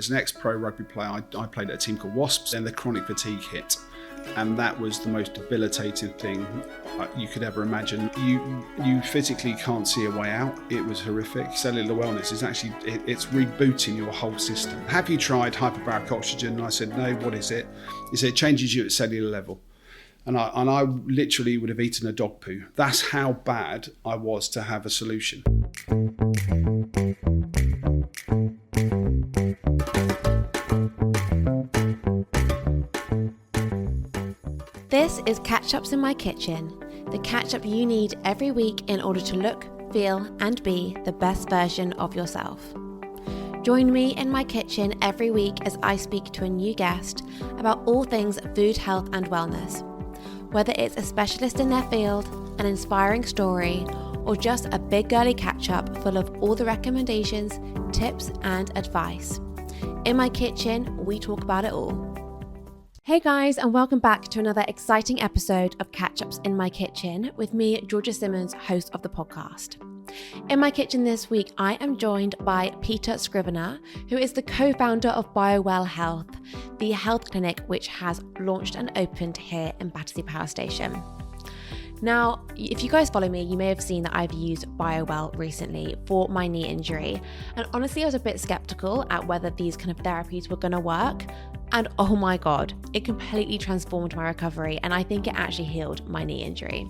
As an ex-pro rugby player, I played at a team called Wasps, and the chronic fatigue hit. And that was the most debilitating thing you could ever imagine. You physically can't see a way out. It was horrific. Cellular wellness is actually, it's rebooting your whole system. Have you tried hyperbaric oxygen? And I said, no, what is it? He said, it changes you at cellular level. And I literally would have eaten a dog poo. That's how bad I was to have a solution. This is Catch-Ups in My Kitchen, the catch-up you need every week in order to look, feel and be the best version of yourself. Join me in my kitchen every week as I speak to a new guest about all things food, health and wellness. Whether it's a specialist in their field, an inspiring story, or just a big girly catch-up full of all the recommendations, tips and advice. In my kitchen, we talk about it all. Hey guys, and welcome back to another exciting episode of Catch-Ups in My Kitchen with me, Georgia Simmons, host of the podcast. In my kitchen this week, I am joined by Peter Scrivner, who is the co-founder of Biowell Health, the health clinic which has launched and opened here in Battersea Power Station. Now, if you guys follow me, you may have seen that I've used Biowell recently for my knee injury. And honestly, I was a bit skeptical at whether these kind of therapies were going to work. And oh my God, it completely transformed my recovery. And I think it actually healed my knee injury.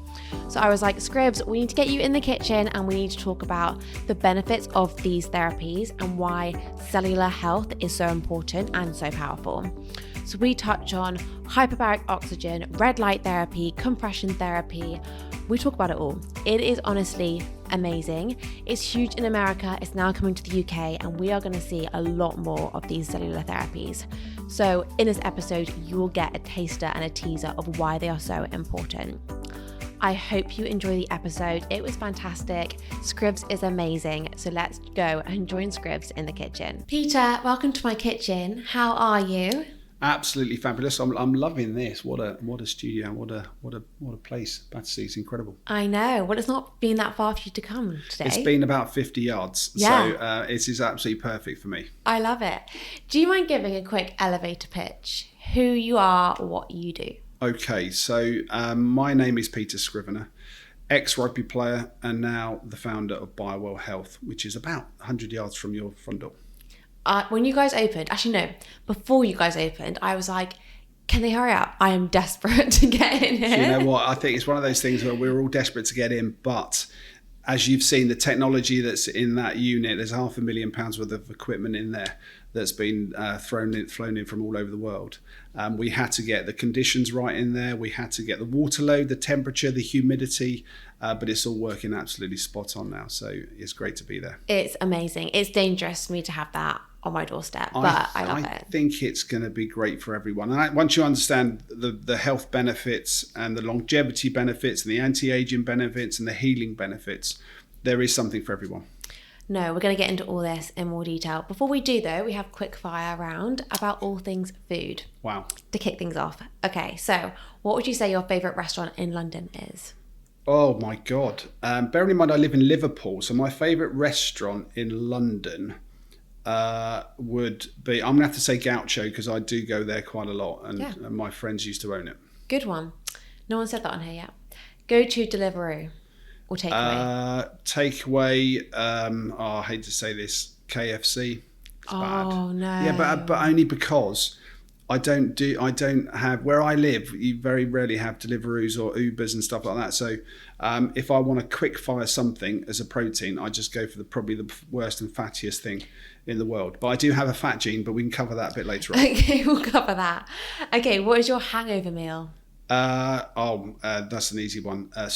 So I was like, Scribs, we need to get you in the kitchen and we need to talk about the benefits of these therapies and why cellular health is so important and so powerful. So we touch on hyperbaric oxygen, red light therapy, compression therapy. We talk about it all. It is honestly amazing. It's huge in America. It's now coming to the UK and we are going to see a lot more of these cellular therapies. So in this episode, you will get a taster and a teaser of why they are so important. I hope you enjoy the episode. It was fantastic. Scribs is amazing. So let's go and join Scribs in the kitchen. Peter, welcome to my kitchen. How are you? Absolutely fabulous. I'm loving this. What a studio. What a place. Battersea is incredible. I know. Well, it's not been that far for you to come today. It's been about 50 yards. Yeah. So it is absolutely perfect for me. I love it. Do you mind giving a quick elevator pitch? Who you are, what you do? Okay. So my name is Peter Scrivner, ex-rugby player and now the founder of Biowell Health, which is about 100 yards from your front door. When you guys opened, actually no, before you guys opened, I was like, can they hurry up? I am desperate to get in here. You know what? I think it's one of those things where we're all desperate to get in, but as you've seen, the technology that's in that unit, there's £500,000 worth of equipment in there that's been flown in from all over the world. We had to get the conditions right in there. We had to get the water load, the temperature, the humidity, but it's all working absolutely spot on now. So it's great to be there. It's amazing. It's dangerous for me to have that on my doorstep, but I love it. I think it's going to be great for everyone. And once you understand the health benefits and the longevity benefits and the anti-aging benefits and the healing benefits, there is something for everyone. No, we're going to get into all this in more detail. Before we do though, we have quick fire round about all things food. Wow. To kick things off. Okay, so what would you say your favourite restaurant in London is? Oh my God. Bearing in mind I live in Liverpool, so my favourite restaurant in London would be, I'm going to have to say Gaucho because I do go there quite a lot and my friends used to own it. Good one. No one said that on here yet. Go to Deliveroo or takeaway? Takeaway, I hate to say this, KFC. It's bad. Oh no. Yeah, but only because I don't have, where I live, you very rarely have Deliveroos or Ubers and stuff like that. So if I want to quick fire something as a protein, I just go for probably the worst and fattiest thing in the world. But I do have a fat gene, but we can cover that a bit later on. Okay, we'll cover that. Okay, what is your hangover meal? That's an easy one. A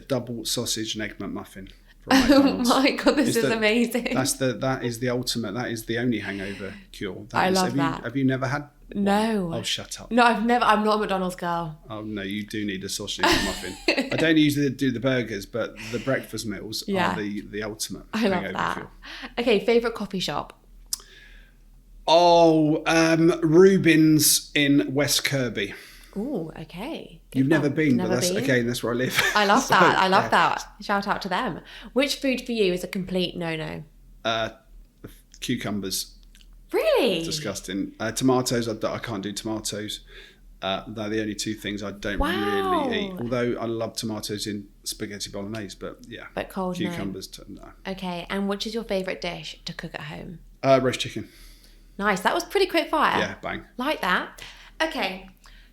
double sausage and egg McMuffin. Oh my God, this is amazing. That is the ultimate. That is the only hangover cure. I love that. Have you never had? No. Oh, shut up. No, I'm not a McDonald's girl. Oh no, you do need a sausage and muffin. I don't usually do the burgers, but the breakfast meals are the ultimate. I love that. Cure. Okay, favourite coffee shop? Oh, Rubin's in West Kirby. Oh, okay. You've never been, but that's okay. That's where I live. I love that. I love that. Shout out to them. Which food for you is a complete no-no? Cucumbers. Really? Disgusting. Tomatoes, I can't do tomatoes. They're the only two things I don't really eat. Although I love tomatoes in spaghetti bolognese, but yeah. But cold, cucumbers, no. Okay, and which is your favourite dish to cook at home? Roast chicken. Nice. That was pretty quick fire. Yeah, bang. Like that. Okay,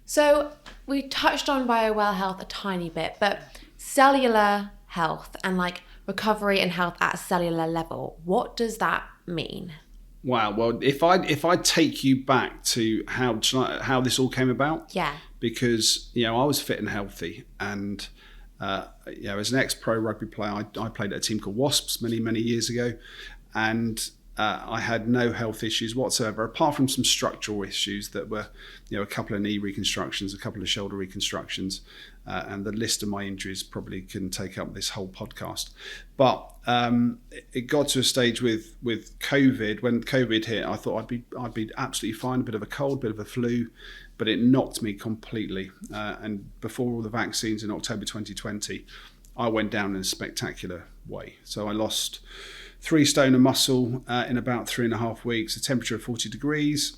so we touched on Biowell Health a tiny bit, but cellular health and like recovery and health at a cellular level, what does that mean? Wow. Well, if I take you back to how this all came about, yeah, because I was fit and healthy, and as an ex-pro rugby player, I played at a team called Wasps many years ago, and I had no health issues whatsoever, apart from some structural issues that were, a couple of knee reconstructions, a couple of shoulder reconstructions, and the list of my injuries probably can take up this whole podcast. But it got to a stage with COVID. When COVID hit, I thought I'd be absolutely fine, a bit of a cold, a bit of a flu, but it knocked me completely. And before all the vaccines in October 2020, I went down in a spectacular way. So I lost 3 stone of muscle in about 3.5 weeks, a temperature of 40 degrees.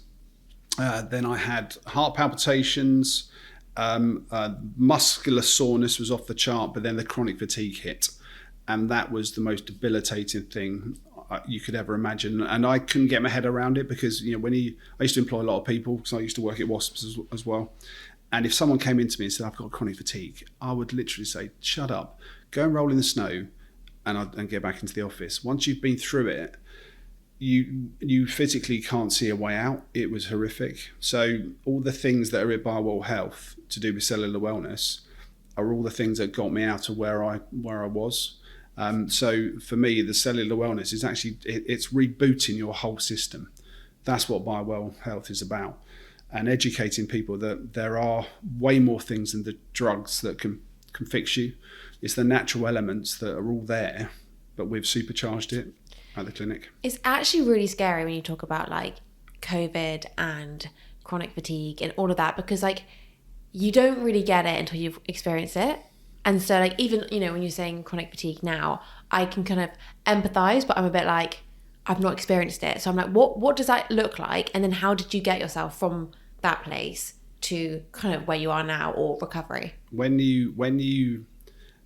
Then I had heart palpitations, muscular soreness was off the chart, but then the chronic fatigue hit. And that was the most debilitating thing you could ever imagine. And I couldn't get my head around it because, I used to employ a lot of people because I used to work at Wasps as well. And if someone came into me and said, I've got chronic fatigue, I would literally say, shut up, go and roll in the snow and get back into the office. Once you've been through it, you physically can't see a way out. It was horrific. So all the things that are at Biowell Health to do with cellular wellness are all the things that got me out of where I was. So for me, the cellular wellness is actually, it's rebooting your whole system. That's what Biowell Health is about. And educating people that there are way more things than the drugs that can fix you. It's the natural elements that are all there, but we've supercharged it at the clinic. It's actually really scary when you talk about like COVID and chronic fatigue and all of that, because like you don't really get it until you've experienced it. And so like even, when you're saying chronic fatigue now, I can kind of empathize, but I'm a bit like, I've not experienced it. So I'm like, what does that look like? And then how did you get yourself from that place to kind of where you are now or recovery? When you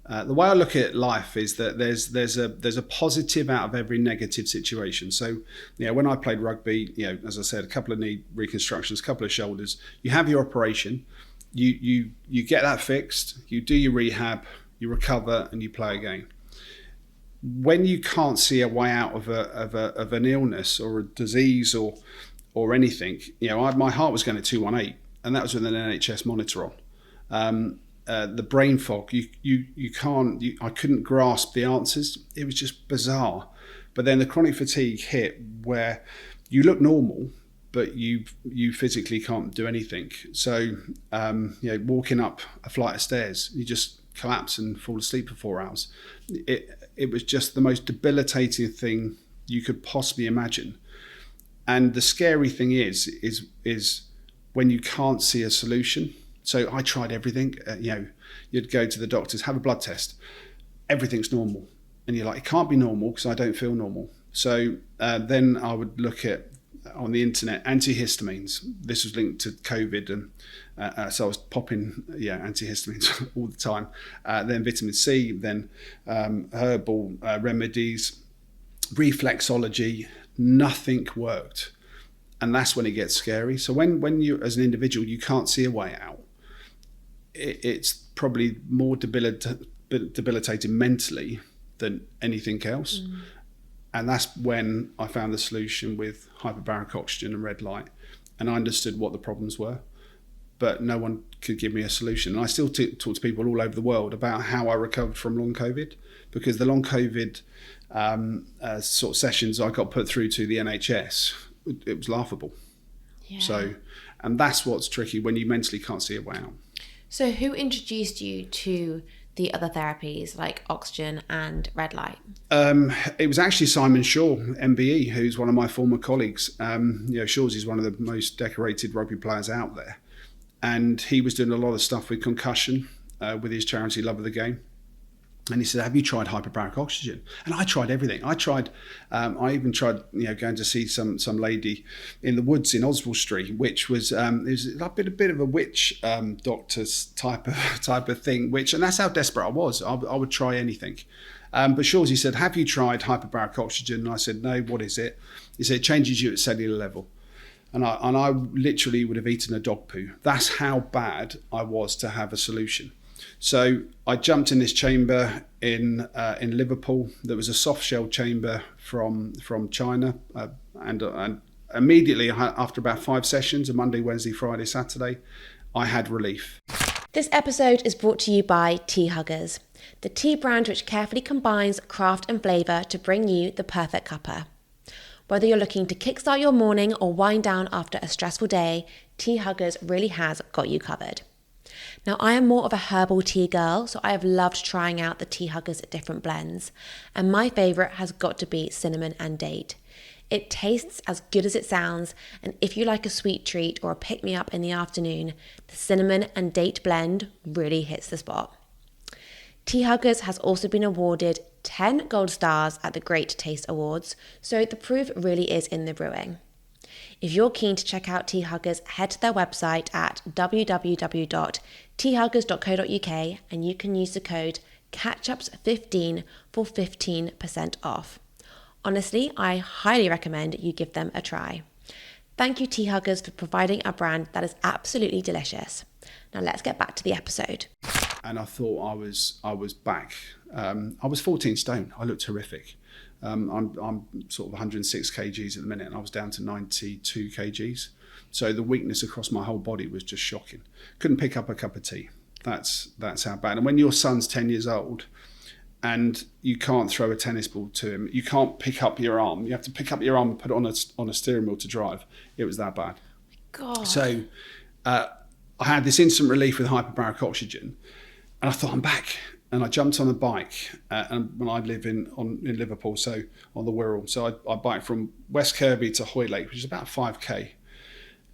the way I look at life is that there's a positive out of every negative situation. So, when I played rugby, as I said, a couple of knee reconstructions, a couple of shoulders, you have your operation, you get that fixed, you do your rehab, you recover, and you play again. When you can't see a way out of an illness or a disease or anything, my heart was going to 218, and that was with an NHS monitor on. The brain fog, I couldn't grasp the answers. It was just bizarre. But then the chronic fatigue hit where you look normal, but you physically can't do anything. So, walking up a flight of stairs, you just collapse and fall asleep for 4 hours. It was just the most debilitating thing you could possibly imagine. And the scary thing is when you can't see a solution. So I tried everything. You'd go to the doctors, have a blood test. Everything's normal. And you're like, it can't be normal because I don't feel normal. So then I would look at, on the internet, antihistamines. This was linked to COVID. And so I was popping antihistamines all the time. Then vitamin C, then herbal remedies, reflexology. Nothing worked. And that's when it gets scary. So when you, as an individual, you can't see a way out, it's probably more debilitating mentally than anything else. Mm. And that's when I found the solution with hyperbaric oxygen and red light. And I understood what the problems were, but no one could give me a solution. And I still talk to people all over the world about how I recovered from long COVID, because the long COVID sort of sessions I got put through to the NHS, it was laughable. Yeah. So, and that's what's tricky when you mentally can't see a way out. So who introduced you to the other therapies like oxygen and red light? It was actually Simon Shaw, MBE, who's one of my former colleagues. Shaw's is one of the most decorated rugby players out there. And he was doing a lot of stuff with concussion with his charity Love of the Game. And he said, have you tried hyperbaric oxygen? And I tried everything. I even tried, going to see some lady in the woods in Oswald which was, it was a bit of a witch doctor's type of thing, and that's how desperate I was. I would try anything. But Shawsey said, have you tried hyperbaric oxygen? And I said, no, what is it? He said, it changes you at cellular level. And I literally would have eaten a dog poo. That's how bad I was to have a solution. So I jumped in this chamber in Liverpool. There was a soft shell chamber from China, and immediately after about 5 sessions, a Monday, Wednesday, Friday, Saturday, I had relief. This episode is brought to you by Tea Huggers, the tea brand which carefully combines craft and flavour to bring you the perfect cuppa. Whether you're looking to kickstart your morning or wind down after a stressful day, Tea Huggers really has got you covered. Now, I am more of a herbal tea girl, so I have loved trying out the Tea Huggers different blends, and my favourite has got to be cinnamon and date. It tastes as good as it sounds, and if you like a sweet treat or a pick-me-up in the afternoon, the cinnamon and date blend really hits the spot. Tea Huggers has also been awarded 10 gold stars at the Great Taste Awards, so the proof really is in the brewing. If you're keen to check out Tea Huggers, head to their website at www.teahuggers.co.uk and you can use the code CATCHUPS15 for 15% off. Honestly, I highly recommend you give them a try. Thank you, Tea Huggers, for providing a brand that is absolutely delicious. Now let's get back to the episode. And I thought I was back. I was 14 stone. I looked horrific. I'm sort of 106 kgs at the minute, and I was down to 92 kgs. So the weakness across my whole body was just shocking. Couldn't pick up a cup of tea. That's how bad. And when your son's 10 years old and you can't throw a tennis ball to him, you can't pick up your arm. You have to pick up your arm and put it on a steering wheel to drive. It was that bad. God. So I had this instant relief with hyperbaric oxygen, and I thought, I'm back. And I jumped on a bike, and when I live in Liverpool, so on the Wirral. So I biked from West Kirby to Hoylake, which is about 5k.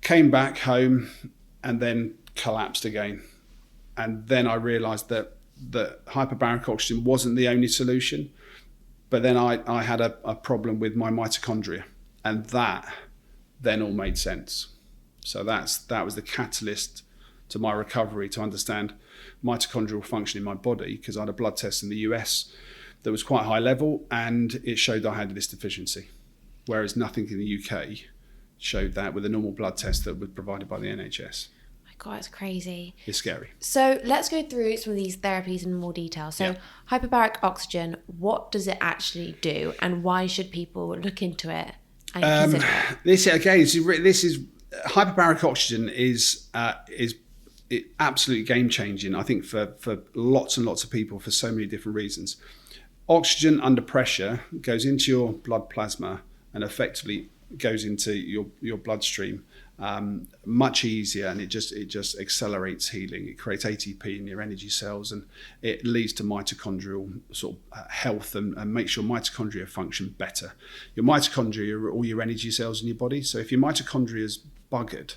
Came back home and then collapsed again. And then I realised that hyperbaric oxygen wasn't the only solution. But then I had a problem with my mitochondria, and that then all made sense. So that was the catalyst to my recovery, to understand mitochondrial function in my body, because I had a blood test in the US that was quite high level, and it showed I had this deficiency, whereas nothing in the UK showed that with a normal blood test that was provided by the NHS. My God, it's crazy. It's scary. So let's go through some of these therapies in more detail. So hyperbaric oxygen, what does it actually do, and why should people look into it and consider it? This is hyperbaric oxygen is absolutely game changing, I think, for lots and lots of people for so many different reasons. Oxygen under pressure goes into your blood plasma and effectively goes into your bloodstream much easier, and it just accelerates healing. It creates ATP in your energy cells, and it leads to mitochondrial sort of health and makes your mitochondria function better. Your mitochondria are all your energy cells in your body, so if your mitochondria is buggered,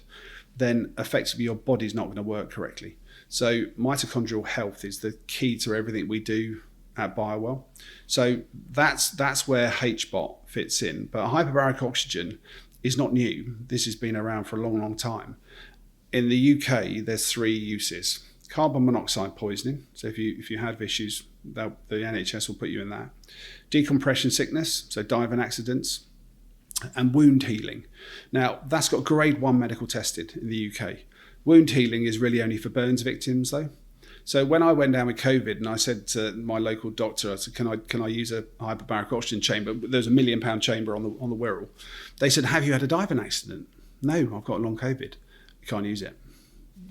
then effectively your body's not going to work correctly. So mitochondrial health is the key to everything we do at Biowell. So that's where HBOT fits in. But hyperbaric oxygen is not new. This has been around for a long, long time. In the UK, there's 3 uses. Carbon monoxide poisoning. So if you have issues, the NHS will put you in that. Decompression sickness, so diving accidents. And wound healing. Now, that's got grade 1 medical tested in the UK. Wound healing is really only for burns victims, though. So when I went down with COVID and I said to my local doctor, I said, can I use a hyperbaric oxygen chamber? There's a £1 million chamber on the Wirral. They said, have you had a diving accident? No, I've got long COVID. You can't use it.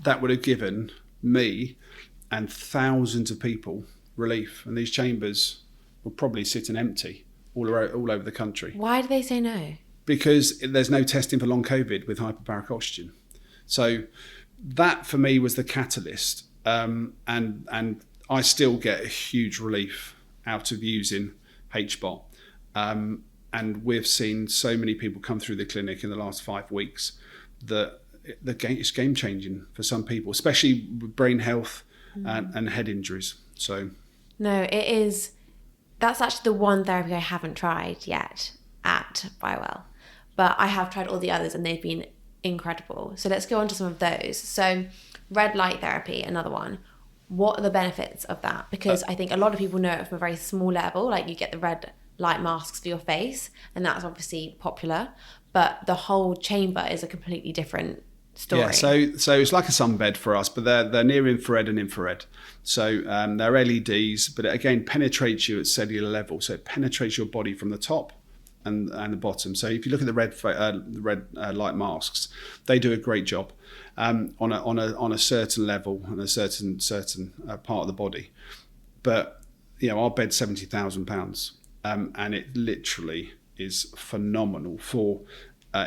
That would have given me and thousands of people relief. And these chambers were probably sitting empty all over the country. Why do they say no? Because there's no testing for long COVID with hyperbaric oxygen. So that for me was the catalyst. And I still get a huge relief out of using HBOT. And we've seen so many people come through the clinic in the last 5 weeks that it's game changing for some people, especially with brain health and head injuries. So No, it is. That's actually the one therapy I haven't tried yet at Biowell. But I have tried all the others and they've been incredible. So let's go on to some of those. So red light therapy, another one. What are the benefits of that? Because I think a lot of people know it from a very small level. Like you get the red light masks for your face and that's obviously popular. But the whole chamber is a completely different story. Yeah, so it's like a sunbed for us, but they're near infrared and infrared. So they're LEDs, but it again penetrates you at cellular level. So it penetrates your body from the top and the bottom. So if you look at the red light masks, they do a great job on a certain level and a certain part of the body. But our bed's £70,000, and it literally is phenomenal for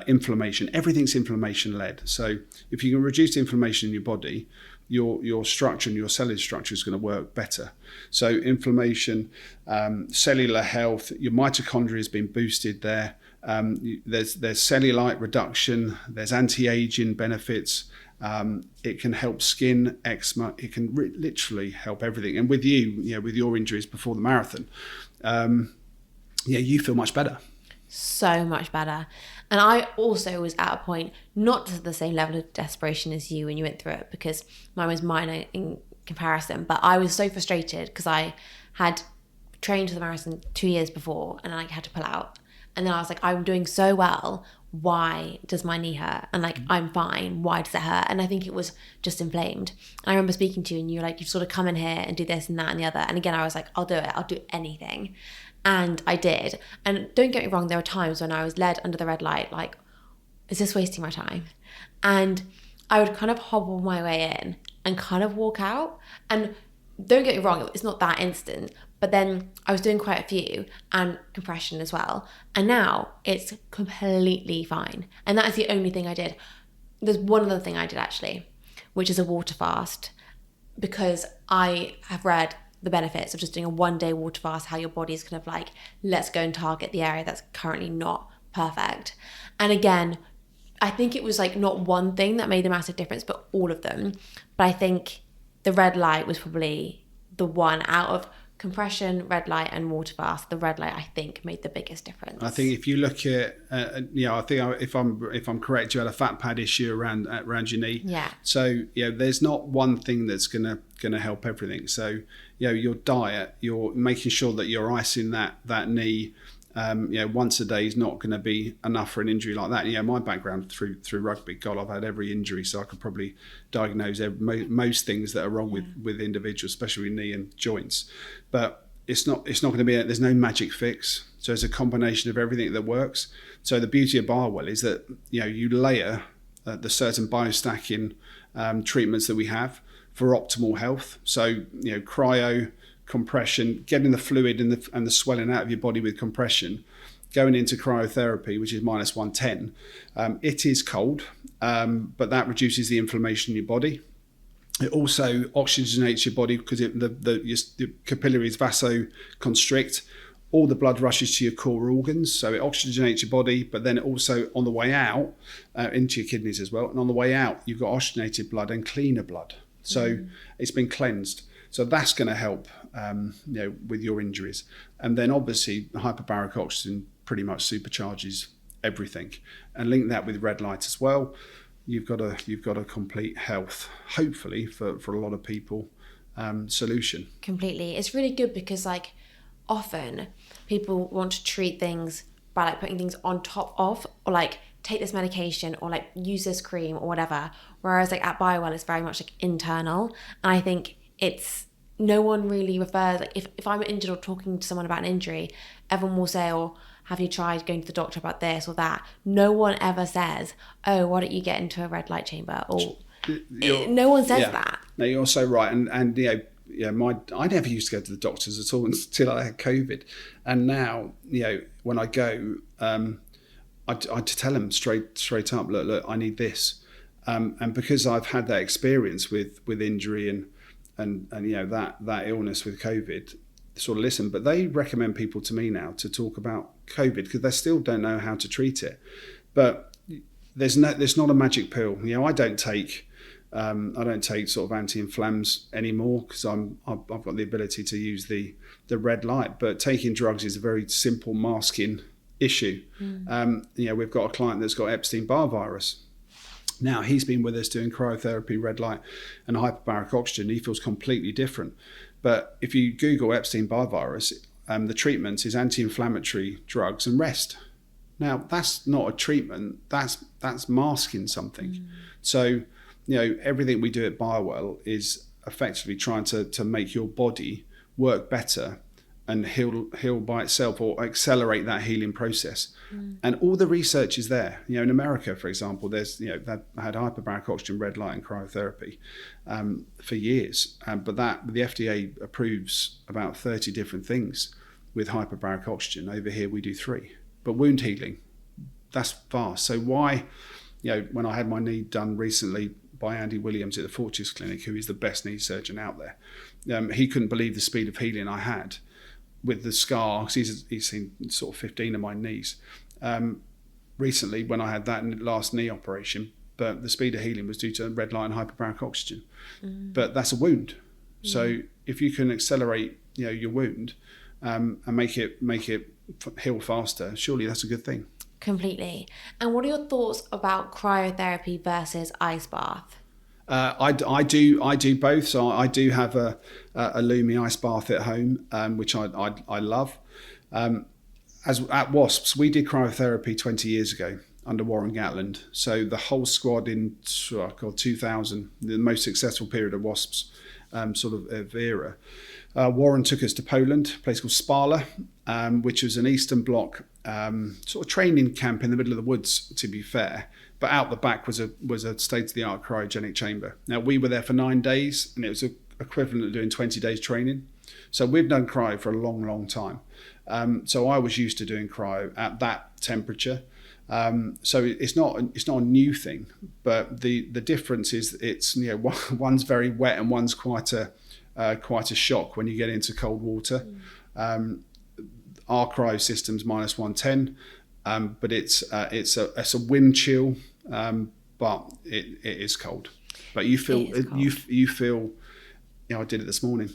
inflammation. Everything's inflammation led. So if you can reduce the inflammation in your body, your structure and your cellular structure is going to work better. So inflammation, cellular health, your mitochondria has been boosted there. There's cellulite reduction. There's anti-aging benefits. It can help skin, eczema. It can literally help everything. And with with your injuries before the marathon, you feel much better. So much better. And I also was at a point, not to the same level of desperation as you when you went through it, because mine was minor in comparison, but I was so frustrated because I had trained for the marathon 2 years before and I had to pull out. And then I was like, I'm doing so well. Why does my knee hurt? And I'm fine. Why does it hurt? And I think it was just inflamed. And I remember speaking to you and you were like, you've sort of come in here and do this and that and the other. And again, I was like, I'll do it. I'll do anything. And I did. And don't get me wrong, there were times when I was led under the red light, like, is this wasting my time? And I would kind of hobble my way in and kind of walk out. And don't get me wrong, it's not that instant. But then I was doing quite a few and compression as well. And now it's completely fine. And that is the only thing I did. There's one other thing I did actually, which is a water fast, because I have read the benefits of just doing a 1 day water fast, how your body is kind of like, let's go and target the area that's currently not perfect. And again, I think it was like not one thing that made a massive difference, but all of them. But I think the red light was probably the one out of compression, red light and water fast. The red light, I think, made the biggest difference. I think if you look at, I think if I'm correct, you had a fat pad issue around your knee. Yeah. So there's not one thing that's gonna help everything. So your diet, you're making sure that you're icing that knee. Once a day is not going to be enough for an injury like that. My background through rugby, God, I've had every injury, so I could probably diagnose most things that are wrong with individuals, especially knee and joints. But it's not going to be. There's no magic fix. So it's a combination of everything that works. So the beauty of Biowell is that you layer the certain biostacking treatments that we have for optimal health. So cryo, compression, getting the fluid and the swelling out of your body with compression, going into cryotherapy, which is minus 110. It is cold, but that reduces the inflammation in your body. It also oxygenates your body because the capillaries vasoconstrict. All the blood rushes to your core organs, so it oxygenates your body, but then also on the way out, into your kidneys as well, and on the way out, you've got oxygenated blood and cleaner blood. So it's been cleansed. So that's going to help, with your injuries. And then obviously the hyperbaric oxygen pretty much supercharges everything. And link that with red light as well. You've got a complete health, hopefully for a lot of people, solution. Completely. It's really good because often people want to treat things by putting things on top of, or take this medication or use this cream or whatever. Whereas at Biowell, it's very much internal. And I think it's no one really refers, if I'm injured or talking to someone about an injury, everyone will say, oh, have you tried going to the doctor about this or that? No one ever says, oh, why don't you get into a red light chamber? Or no one says that. No, you're so right. And I never used to go to the doctors at all until I had COVID. And now, when I go, I tell them straight up, look, I need this. And because I've had that experience with injury and that illness with COVID, sort of listen, but they recommend people to me now to talk about COVID because they still don't know how to treat it. But there's not a magic pill. I don't take I don't take sort of anti-inflams anymore because I've got the ability to use the red light. But taking drugs is a very simple masking issue. We've got a client that's got Epstein-Barr virus. Now, he's been with us doing cryotherapy, red light, and hyperbaric oxygen. He feels completely different. But if you Google Epstein-Barr virus, the treatment is anti-inflammatory drugs and rest. Now, that's not a treatment. That's masking something. So, everything we do at Biowell is effectively trying to make your body work better and heal by itself, or accelerate that healing process. And all the research is there. In America, for example, there's they've had hyperbaric oxygen, red light, and cryotherapy for years. But the FDA approves about 30 different things with hyperbaric oxygen. Over here, we do 3. But wound healing, that's fast. So why, when I had my knee done recently by Andy Williams at the Fortis Clinic, who is the best knee surgeon out there, he couldn't believe the speed of healing I had with the scar, because he's seen sort of 15 of my knees recently when I had that last knee operation. But the speed of healing was due to red light and hyperbaric oxygen. But that's a wound. So if you can accelerate your wound and make it heal faster, surely that's a good thing. Completely. And what are your thoughts about cryotherapy versus ice bath? I do both. So I do have a Lumi ice bath at home, which I love. As at Wasps, we did cryotherapy 20 years ago under Warren Gatland. So the whole squad in 2000, the most successful period of Wasps sort of era. Warren took us to Poland, a place called Spala, which was an Eastern Bloc sort of training camp in the middle of the woods, to be fair. But out the back was a state-of-the-art cryogenic chamber. Now, we were there for 9 days, and it was equivalent of doing 20 days training. So we've done cryo for a long, long time. So I was used to doing cryo at that temperature. So it's not a new thing, but the difference is it's one's very wet and one's quite a shock when you get into cold water. Our cryo system's minus 110, but it's a wind chill, but it is cold. But you feel you feel. I did it this morning.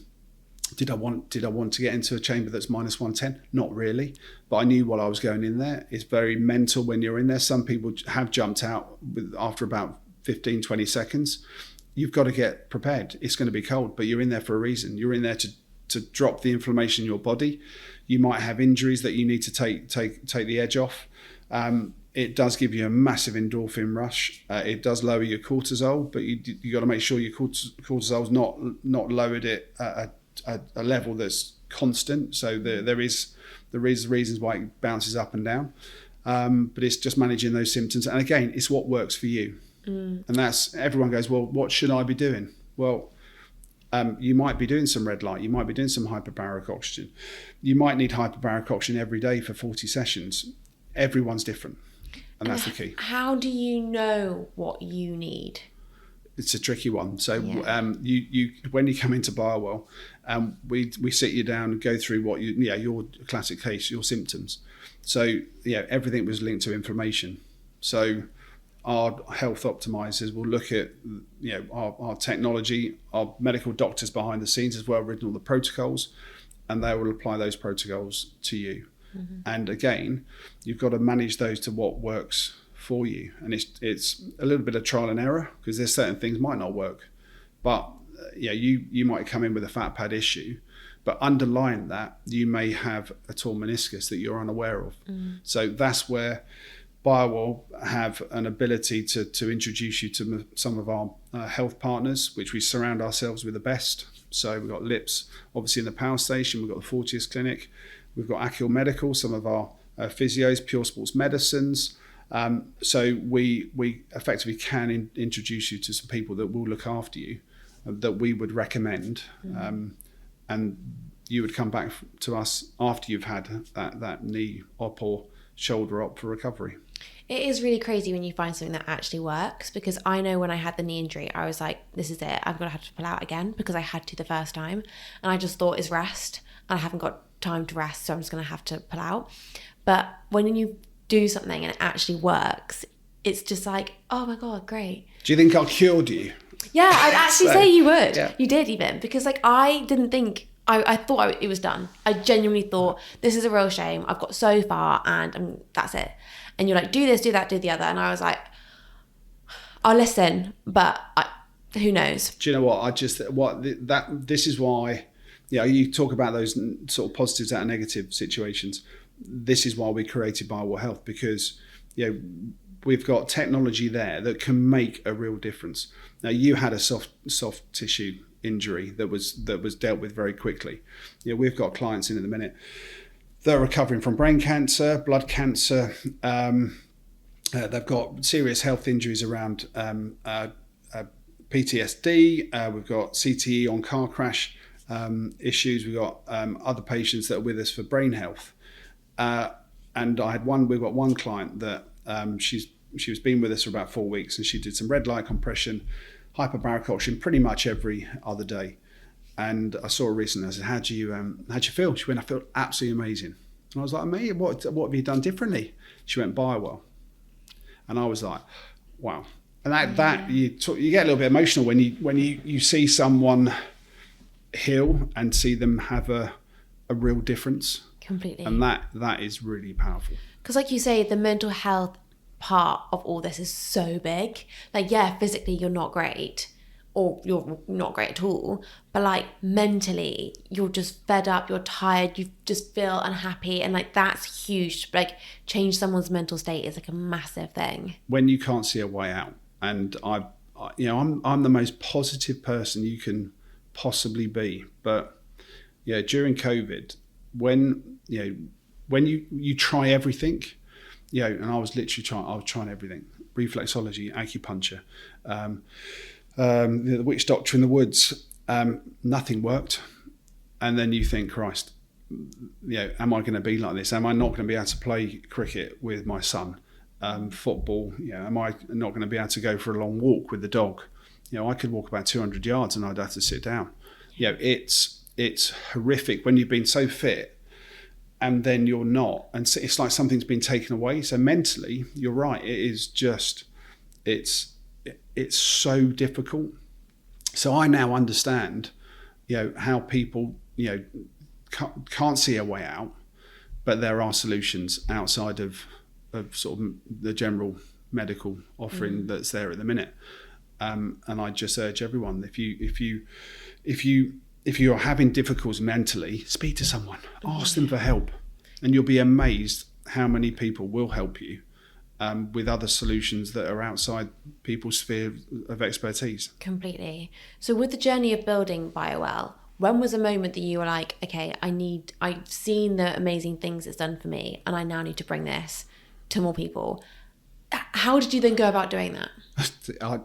Did I want to get into a chamber that's minus 110? Not really, but I knew while I was going in there. It's very mental when you're in there. Some people have jumped out after about 15, 20 seconds. You've got to get prepared. It's going to be cold, but you're in there for a reason. You're in there to drop the inflammation in your body. You might have injuries that you need to take the edge off. It does give you a massive endorphin rush. It does lower your cortisol, but you got to make sure your cortisol's not lowered at a level that's constant. So there is reasons why it bounces up and down, but it's just managing those symptoms. And again, it's what works for you. And that's, everyone goes, well, what should I be doing? Well, you might be doing some red light, you might be doing some hyperbaric oxygen, you might need hyperbaric oxygen every day for 40 sessions. Everyone's different, and that's the key. How do you know what you need? It's a tricky one. So you when you come into Biowell, we sit you down and go through what your classic case, your symptoms. So everything was linked to inflammation. So our health optimizers will look at our technology. Our medical doctors behind the scenes as well written all the protocols, and they will apply those protocols to you. And again, you've got to manage those to what works for you, and it's a little bit of trial and error, because there's certain things might not work, but you might come in with a fat pad issue, but underlying that you may have a torn meniscus that you're unaware of. So that's where Biowell have an ability to introduce you to some of our health partners, which we surround ourselves with the best. So we've got LIPS obviously in the power station, we've got the Fortis Clinic, we've got Akil Medical, some of our physios, Pure Sports Medicines. So we effectively can introduce you to some people that will look after you, that we would recommend, and you would come back to us after you've had that knee op or shoulder op for recovery. It is really crazy when you find something that actually works, because I know when I had the knee injury, I was like, this is it, I'm going to have to pull out again, because I had to the first time, and I just thought it's rest, and I haven't got time to rest, so I'm just going to have to pull out. But when you do something and it actually works, it's just like, oh my God, great. Do you think I cured you? Yeah, I'd actually say you would. Yeah. You did even, because like I didn't think, I thought it was done. I genuinely thought, this is a real shame. I've got so far and that's it. And you're like, do this, do that, do the other. And I was like, I'll listen, but who knows? Do you know what? This is why, you talk about those sort of positives out of negative situations. This is why we created Biowell Health, because, we've got technology there that can make a real difference. Now, you had a soft tissue injury that was dealt with very quickly. We've got clients in at the minute. They're recovering from brain cancer, blood cancer. They've got serious health injuries around PTSD. We've got CTE on car crash issues. We've got other patients that are with us for brain health. And we've got one client that she was been with us for about 4 weeks, and she did some red light compression, hyperbaric oxygen pretty much every other day. And I saw her recently. I said, how'd you feel? She went, I feel absolutely amazing. And I was like, mate, what have you done differently? She went, Biowell. And I was like, wow. And that you get a little bit emotional when you see someone heal and see them have a real difference. Completely. And that is really powerful. Because like you say, the mental health part of all this is so big. Like, yeah, physically you're not great, or you're not great at all, but like mentally you're just fed up, you're tired, you just feel unhappy, and like that's huge. Like, change someone's mental state is like a massive thing. When you can't see a way out, and I'm the most positive person you can possibly be, but during COVID, when you try everything, and I was literally trying everything: reflexology, acupuncture, the witch doctor in the woods. Nothing worked. And then you think, Christ, am I going to be like this? Am I not going to be able to play cricket with my son? Football, am I not going to be able to go for a long walk with the dog? I could walk about 200 yards and I'd have to sit down. It's horrific when you've been so fit and then you're not, and so it's like something's been taken away. So mentally, you're right. It is just, it's so difficult. So I now understand, how people, can't see a way out, but there are solutions outside of sort of the general medical offering that's there at the minute. And I just urge everyone, if you're having difficulties mentally, speak to someone, ask them for help, and you'll be amazed how many people will help you with other solutions that are outside people's sphere of expertise. Completely. So with the journey of building Biowell, when was a moment that you were like, okay, I've seen the amazing things it's done for me, and I now need to bring this to more people? How did you then go about doing that?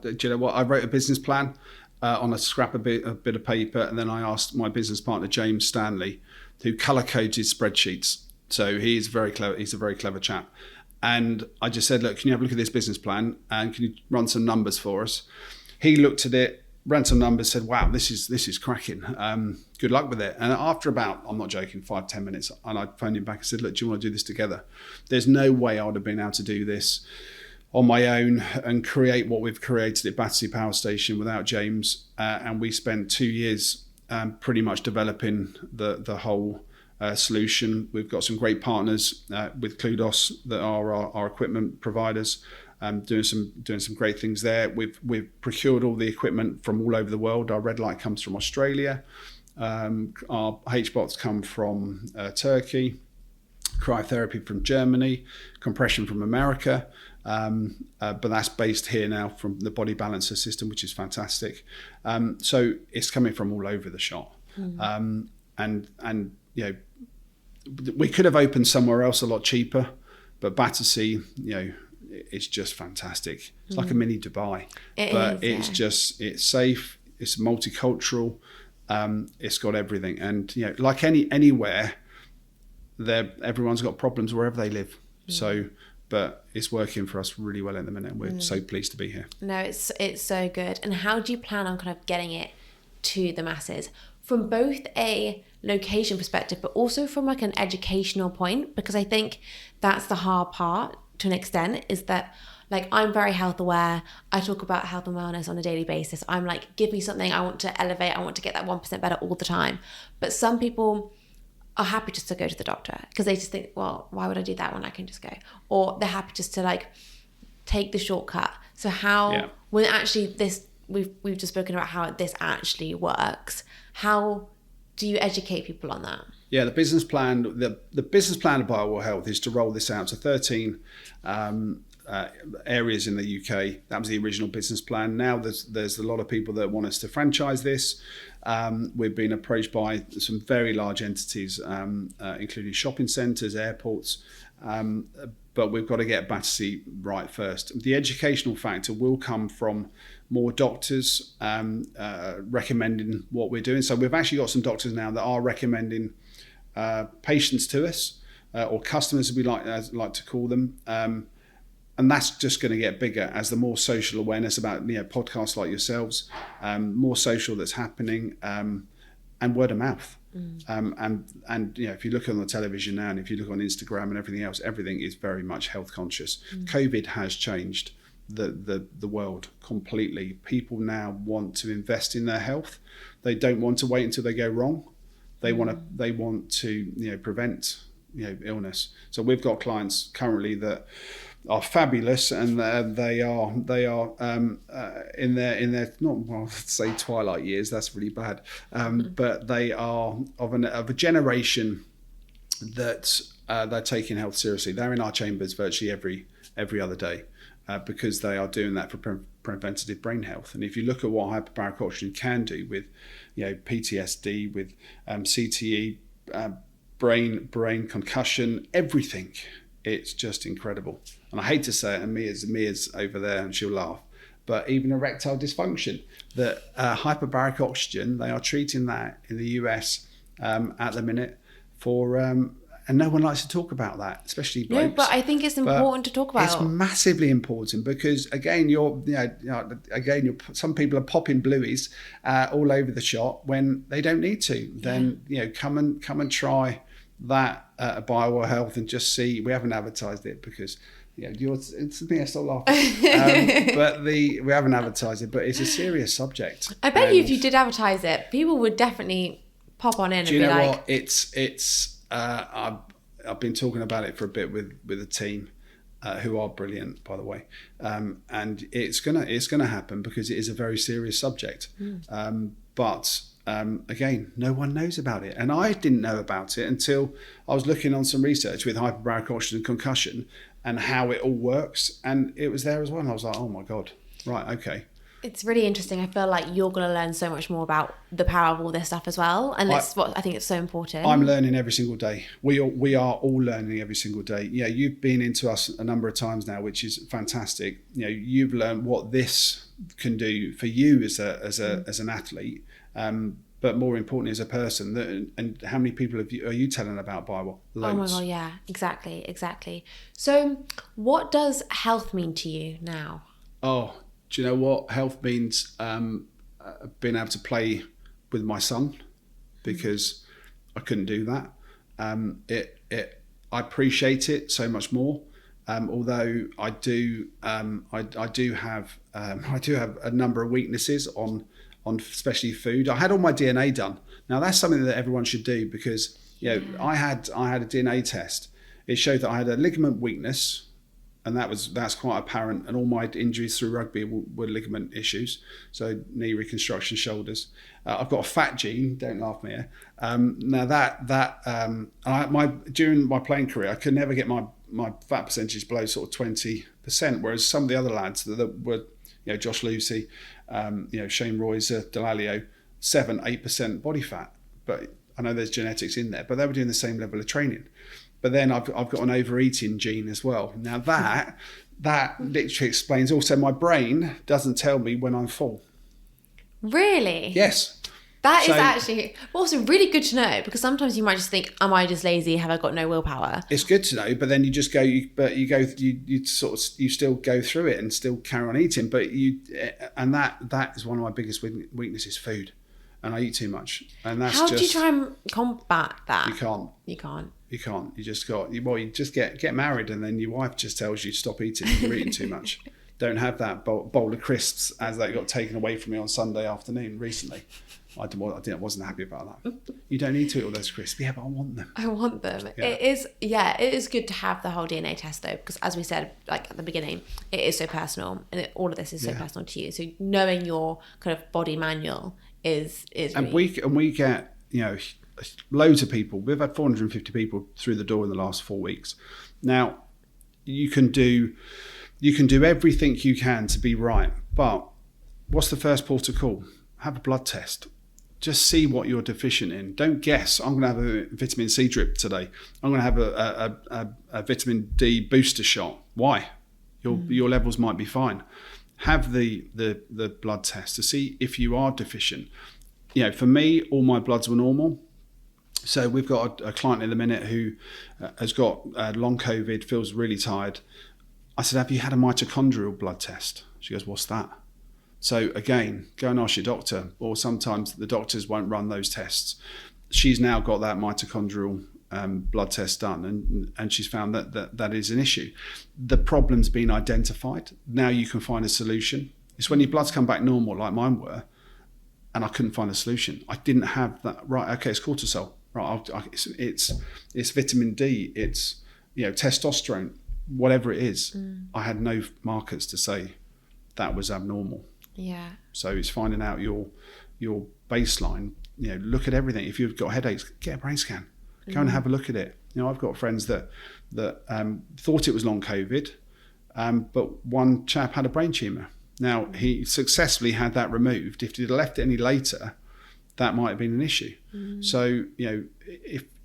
Do you know what? I wrote a business plan on a bit of paper, and then I asked my business partner, James Stanley, who colour codes his spreadsheets. So he's very clever. He's a very clever chap. And I just said, look, can you have a look at this business plan and can you run some numbers for us? He looked at it, ran some numbers, said, wow, this is cracking. Good luck with it. And after about, I'm not joking, 5-10 minutes, and I phoned him back and said, look, do you want to do this together? There's no way I would have been able to do this on my own and create what we've created at Battersea Power Station without James. And we spent 2 years pretty much developing the whole solution. We've got some great partners with Cludos that are our equipment providers, doing some great things there. We've procured all the equipment from all over the world. Our red light comes from Australia. Our HBOTs come from Turkey. Cryotherapy from Germany. Compression from America. But that's based here now from the Body Balancer system, which is fantastic. So it's coming from all over the shop. And we could have opened somewhere else a lot cheaper, but Battersea, it's just fantastic. It's like a mini Dubai, it's safe, it's multicultural, it's got everything. And like anywhere, everyone's got problems wherever they live. So, but it's working for us really well at the minute. We're so pleased to be here. No, it's so good. And how do you plan on kind of getting it to the masses from both a location perspective, but also from like an educational point? Because I think that's the hard part to an extent, is that Like, I'm very health aware. I talk about health and wellness on a daily basis. I'm like, give me something. I want to elevate. I want to get that 1% better all the time. But some people are happy just to go to the doctor because they just think, well, why would I do that when I can just go? Or they're happy just to like take the shortcut. So how, when actually this, we've just spoken about how this actually works. How do you educate people on that? Yeah, the business plan, the business plan of Biowell Health is to roll this out to 13 areas in the UK. That was the original business plan. Now there's a lot of people that want us to franchise this. We've been approached by some very large entities, including shopping centres, airports, but we've got to get Battersea right first. The educational factor will come from more doctors recommending what we're doing. So we've actually got some doctors now that are recommending patients to us, or customers, as we like to call them. And that's just going to get bigger as the more social awareness about podcasts like yourselves, more social that's happening, and word of mouth. And if you look on the television now, and if you look on Instagram and everything else, everything is very much health conscious. COVID has changed the world completely. People now want to invest in their health. They don't want to wait until they go wrong. They want to prevent illness. So we've got clients currently that are fabulous, and they are in their not, well, let's say twilight years. That's really bad, but they are of a generation that they're taking health seriously. They're in our chambers virtually every other day because they are doing that for preventative brain health. And if you look at what hyperbaric oxygen can do with PTSD, with CTE, brain concussion, everything, it's just incredible. And I hate to say it, and Mia's over there and she'll laugh, but even erectile dysfunction, that hyperbaric oxygen, they are treating that in the US at the minute for, and no one likes to talk about that, especially blokes. No, but I think it's important to talk about. It's massively important because again, some people are popping blueies all over the shop when they don't need to. Then come and try that at Biowell Health and just see. We haven't advertised it because it's me. I still laughing. But we haven't advertised it, but it's a serious subject. I bet you if you did advertise it, people would definitely pop on in and be like. Do you know what? It's. I've been talking about it for a bit with a team who are brilliant, by the way, and it's gonna happen because it is a very serious subject. But again, no one knows about it, and I didn't know about it until I was looking on some research with hyperbaric oxygen and concussion and how it all works, and it was there as well. And I was like, oh my god, right, okay. It's really interesting. I feel like you're going to learn so much more about the power of all this stuff as well. And that's what I think it's so important. I'm learning every single day. We are all learning every single day. You've been into us a number of times now, which is fantastic. You've learned what this can do for you as an athlete, but more importantly as a person. And how many people are you telling about Biowell? Loads. Oh my God, yeah, exactly. So what does health mean to you now? Oh, do you know what health means? Being able to play with my son, because I couldn't do that. I appreciate it so much more. Although I do have a number of weaknesses on especially food. I had all my DNA done. Now that's something that everyone should do because I had a DNA test. It showed that I had a ligament weakness. And that's quite apparent. And all my injuries through rugby were ligament issues. So knee reconstruction, shoulders. I've got a fat gene. Don't laugh me here. Now during my playing career, I could never get my fat percentage below sort of 20%. Whereas some of the other lads that were, Josh Lucy, Shane Royser, Delalio, 7-8% body fat. But I know there's genetics in there. But they were doing the same level of training. But then I've got an overeating gene as well. Now that literally explains also my brain doesn't tell me when I'm full. Really? Yes. That is actually also really good to know, because sometimes you might just think, am I just lazy? Have I got no willpower? It's good to know, but then you just you still go through it and still carry on eating. But that is one of my biggest weaknesses, food. And I eat too much. And that's How do you try and combat that? You can't. You can't. You just get married, and then your wife just tells you stop eating. You're eating too much. Don't have that bowl of crisps as they got taken away from me on Sunday afternoon recently. I wasn't happy about that. You don't need to eat all those crisps. Yeah, but I want them. I want them. Yeah. It is good to have the whole DNA test though, because as we said, like at the beginning, it is so personal, and all of this is so personal to you. So knowing your kind of body manual is and really... we get, you know, loads of people. We've had 450 people through the door in the last 4 weeks. Now, you can do everything you can to be right, but what's the first port of call? Have a blood test. Just see what you're deficient in. Don't guess, I'm going to have a vitamin C drip today. I'm going to have a vitamin D booster shot. Why? Your levels might be fine. Have the blood test to see if you are deficient. You know, for me, all my bloods were normal. So we've got a client in the minute who has got long COVID, feels really tired. I said, have you had a mitochondrial blood test? She goes, what's that? So again, go and ask your doctor, or sometimes the doctors won't run those tests. She's now got that mitochondrial blood test done, and she's found that is an issue. The problem's been identified. Now you can find a solution. It's when your bloods come back normal, like mine were, and I couldn't find a solution. I didn't have that. Right, okay, it's cortisol. Right, it's vitamin D. It's, you know, testosterone, whatever it is. I had no markers to say that was abnormal. Yeah. So it's finding out your baseline. You know, look at everything. If you've got headaches, get a brain scan. Go and have a look at it. You know, I've got friends that thought it was long COVID, but one chap had a brain tumour. Now, he successfully had that removed. If he'd left it any later, that might have been an issue. So, you know,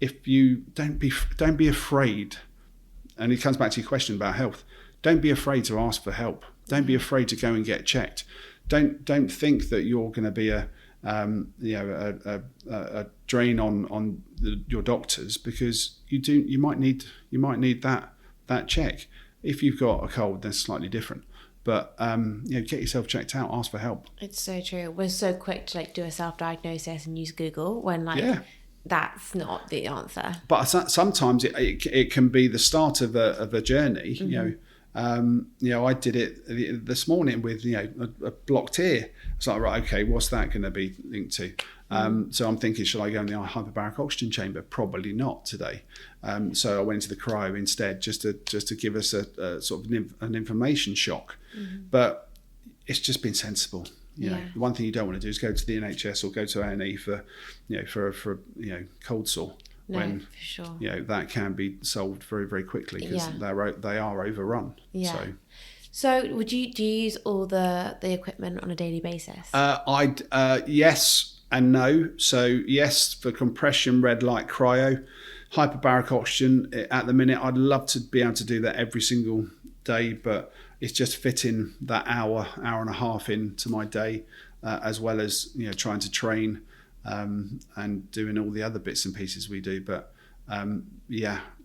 if you don't be afraid, and it comes back to your question about health, don't be afraid to ask for help. Don't be afraid to go and get checked. Don't think that you're going to be a drain on your doctors, because you might need that check. If you've got a cold, that's slightly different. But you know, get yourself checked out. Ask for help. It's so true. We're so quick to like do a self-diagnosis and use Google when that's not the answer. But sometimes it can be the start of a journey. You know, I did it this morning with, you know, a blocked ear. It's like, right, okay, what's that going to be linked to? So I'm thinking, should I go in the hyperbaric oxygen chamber? Probably not today. So I went into the cryo instead, just to give us a sort of an information shock. But it's just been sensible. You know, the one thing you don't want to do is go to the NHS or go to A&E for cold sore. No, when for sure. You know, that can be solved very, very quickly, because they are overrun. Yeah. So do you use all the equipment on a daily basis? Yes and no. So yes, for compression, red light, cryo, hyperbaric oxygen. At the minute, I'd love to be able to do that every single day, but it's just fitting that hour and a half into my day, as well as, you know, trying to train and doing all the other bits and pieces we do. But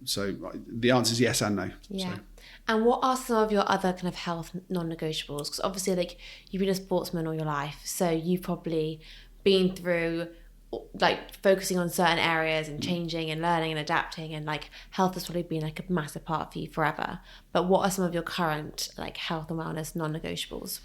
so the answer is yes and no. Yeah. So. And what are some of your other kind of health non-negotiables? Because obviously, like, you've been a sportsman all your life, so you've probably been through like focusing on certain areas and changing and learning and adapting, and like health has probably been like a massive part for you forever. But what are some of your current like health and wellness non-negotiables?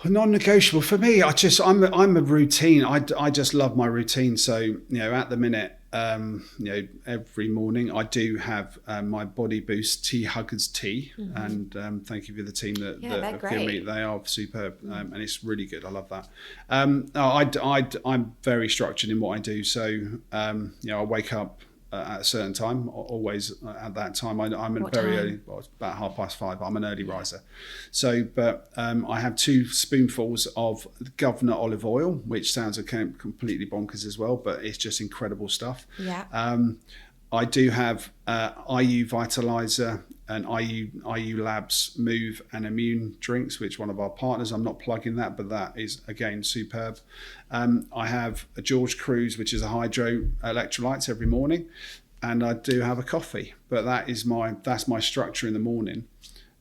Non-negotiable for me, I'm a routine. I just love my routine. So, you know, at the minute, you know, every morning I do have my Body Boost Tea Huggers tea, and thank you for the team that have given me. They are superb, and it's really good. I love that. I'm very structured in what I do. So, you know, I wake up at a certain time, always at that time. I'm very early, well, it's about 5:30. I'm an early riser. So, but I have 2 spoonfuls of Governor olive oil, which sounds completely bonkers as well, but it's just incredible stuff. Yeah. I do have IU Vitalizer and IU Labs Move and Immune drinks, which one of our partners, I'm not plugging that, but that is again superb. I have a George Cruise, which is a hydro electrolytes every morning, and I do have a coffee, but that's my structure in the morning.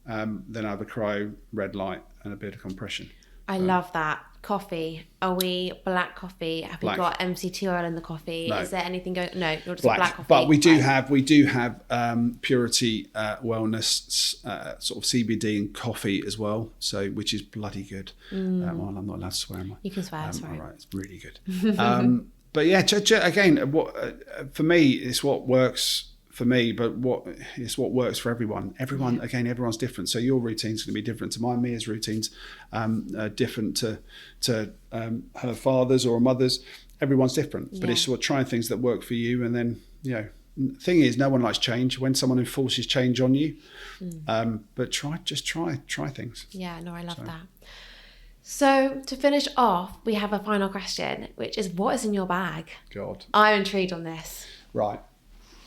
Then I have a cryo, red light, and a bit of compression. I love that. Coffee. Are we black coffee? Have we got MCT oil in the coffee? No. Is there anything going? No, not just black coffee. But we do have Purity Wellness sort of CBD in coffee as well. So which is bloody good. Well, I'm not allowed to swear, am I? You can swear. Sorry. All right, it's really good. But yeah, again, for me, it's what works for me, but it's what works for everyone. Everyone's different. So your routine's going to be different to mine. Mia's routine's different to her father's or mother's. Everyone's different, but it's sort of trying things that work for you. And then, thing is, no one likes change. When someone enforces change on you, but try things. Yeah, no, I love that. So to finish off, we have a final question, which is, what is in your bag? God, I'm intrigued on this. Right.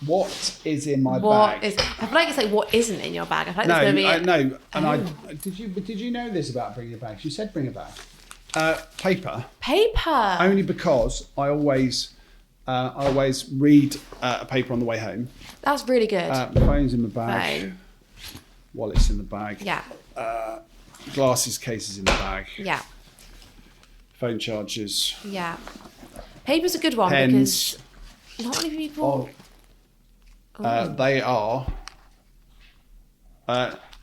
What is in my bag? I feel like it's like, what isn't in your bag? I feel like there's going to be did you know this about bringing a bag? You said bring a bag. Paper. Paper. Only because I always read a paper on the way home. That's really good. Phone's in the bag. Phone. Wallet's in the bag. Yeah. Glasses cases in the bag. Yeah. Phone chargers. Yeah. Paper's a good one. Pens. Because not many people. They are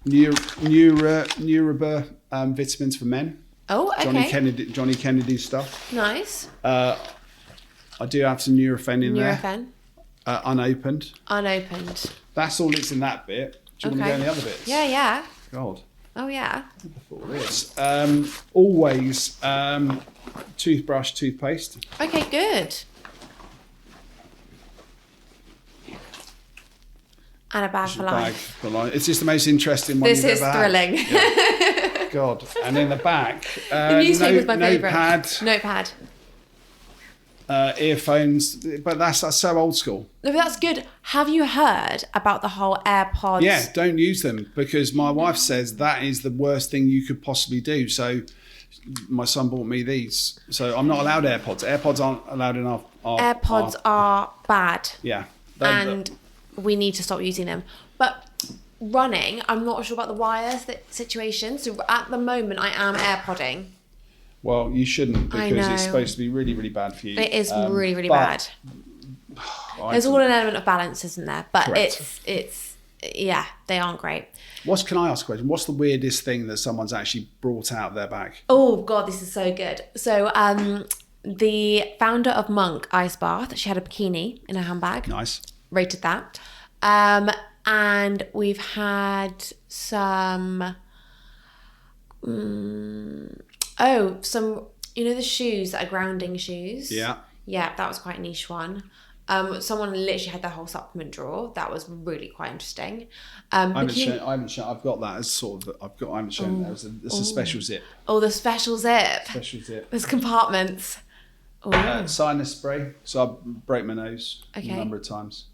Neuraba vitamins for men. Oh, okay. Johnny Kennedy stuff. Nice. I do have some Nurofen in there. Nurofen. Unopened. Unopened. That's all that's in that bit. Do you want to go in the other bits? Yeah. God. Oh, yeah. This. Always toothbrush, toothpaste. Okay, good. And a bag for life. It's just the most interesting one. This is thrilling. Yeah. God. And in the back, the newspaper's my favourite. Notepad. Earphones, but that's so old school. No, but that's good. Have you heard about the whole AirPods? Yeah, don't use them because my wife says that is the worst thing you could possibly do. So my son bought me these. So I'm not allowed AirPods. AirPods aren't allowed in our AirPods are bad. Yeah. And we need to stop using them. But running, I'm not sure about the wires situation. So at the moment, I am AirPodding. Well, you shouldn't because it's supposed to be really, really bad for you. It is really, really bad. There's all an element of balance, isn't there? But correct. it's they aren't great. Can I ask a question? What's the weirdest thing that someone's actually brought out of their bag? Oh God, this is so good. So the founder of Monk Ice Bath, she had a bikini in her handbag. Nice. Rated that. And we've had some some the shoes that are grounding shoes. Yeah, that was quite a niche one. Someone literally had their whole supplement drawer. That was really quite interesting. I haven't shown. I've got that as sort of. I haven't shown that. It's a special zip. Oh, the special zip. Special zip. There's compartments. Sinus spray. So I break my nose a number of times.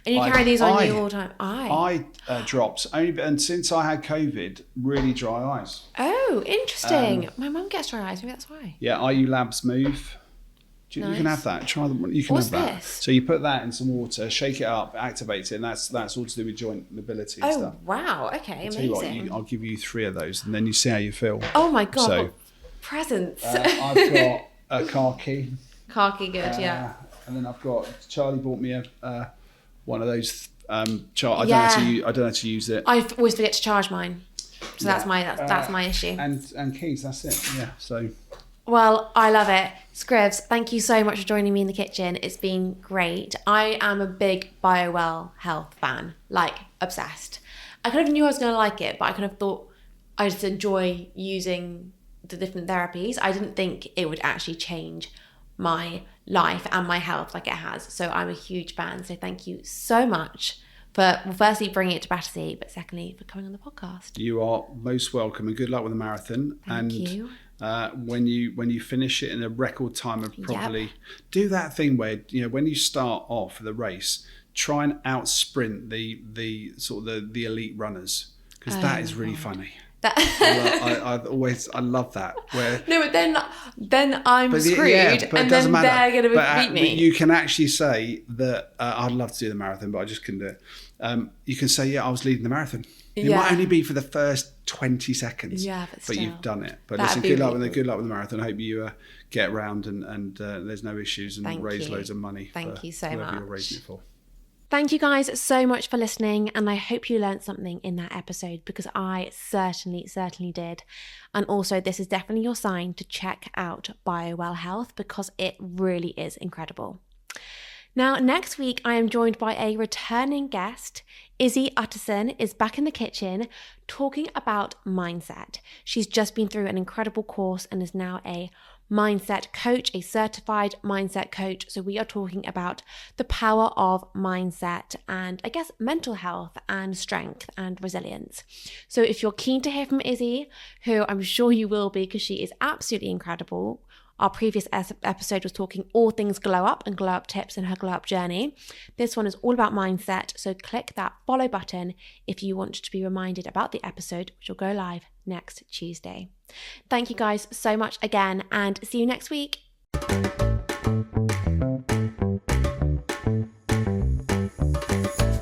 And you carry these on you all the time? Eye drops. And since I had COVID, really dry eyes. Oh, interesting. My mum gets dry eyes. Maybe that's why. Yeah, IU Labs Move. Nice. You can have that. Try them. You can have that. This? So you put that in some water, shake it up, activate it, and that's all to do with joint mobility and stuff. Oh, wow. Okay, amazing. I'll give you 3 of those, and then you see how you feel. Oh, my God. So, presents. I've got a car key. Car key, good, yeah. And then I've got, Charlie bought me one of those. I don't know how to use it. I always forget to charge mine, so that's my issue. And keys, that's it. Yeah. So. Well, I love it. Scrivs, thank you so much for joining me in the kitchen. It's been great. I am a big Biowell Health fan, like obsessed. I kind of knew I was going to like it, but I kind of thought I just enjoy using the different therapies. I didn't think it would actually change my life and my health like it has. So I'm a huge fan. So thank you so much for, firstly, bringing it to Battersea, but secondly, for coming on the podcast. You are most welcome, and good luck with the marathon. Thank you. When you finish it in a record time of probably do that thing where when you start off the race, try and out sprint the sort of the elite runners, because that is really funny. I love that. Where no, but then I'm screwed, and then they're going to beat me. You can actually say that I'd love to do the marathon, but I just couldn't do it. You can say, I was leading the marathon. It might only be for the first 20 seconds, but you've done it. But listen, good luck with the marathon. I hope you get around and there's no issues and raise loads of money. Thank you so much. You're raising it for. Thank you guys so much for listening, and I hope you learned something in that episode, because I certainly did. And also, this is definitely your sign to check out Biowell Health, because it really is incredible. Now, next week, I am joined by a returning guest. Izzy Utterson is back in the kitchen talking about mindset. She's just been through an incredible course and is now a mindset coach, a certified mindset coach. So we are talking about the power of mindset and, I guess, mental health and strength and resilience. So if you're keen to hear from Izzy, who I'm sure you will be because she is absolutely incredible. Our previous episode was talking all things glow up and glow up tips and her glow up journey. This one is all about mindset. So click that follow button if you want to be reminded about the episode, which will go live next Tuesday. Thank you guys so much again, and see you next week.